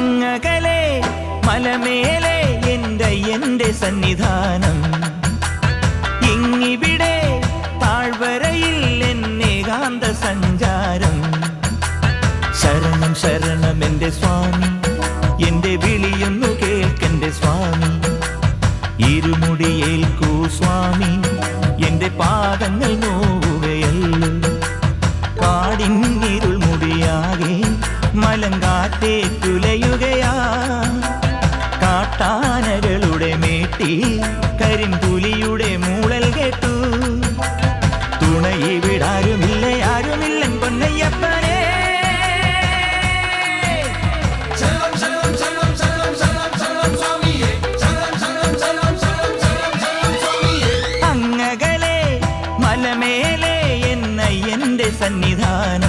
അങ്ങകലെ മലമേലെ എൻ്റെ സന്നിധാനം, ഇങ്ങിവിടെ താഴ്വരയിൽ എന്നേകാന്ത സഞ്ചാരം. ശരണം ശരണം എൻ്റെ സ്വാമി, എൻ്റെ വിളിയൊന്നു കേൾക്കെൻ്റെ സ്വാമി. ഇരുമുടിയേൽക്കൂ സ്വാമി, എൻ്റെ പാദങ്ങൾ നോവുകയല്ലോ. കാടിന്നിരുൾ മുടിയാകെ മലങ്കാറ്റേറ്റുലയുകയാ. കാട്ടാനകളുടെ മേട്ടി കരിമ്പുലിയുടെ മൂളൽ കേട്ടു. തുണയിവിടാരുമില്ല ആരുമില്ലൻ പൊന്നയ്യപ്പനെ. അങ്ങകലെ മലമേലെ എൻ്റെ സന്നിധാനം.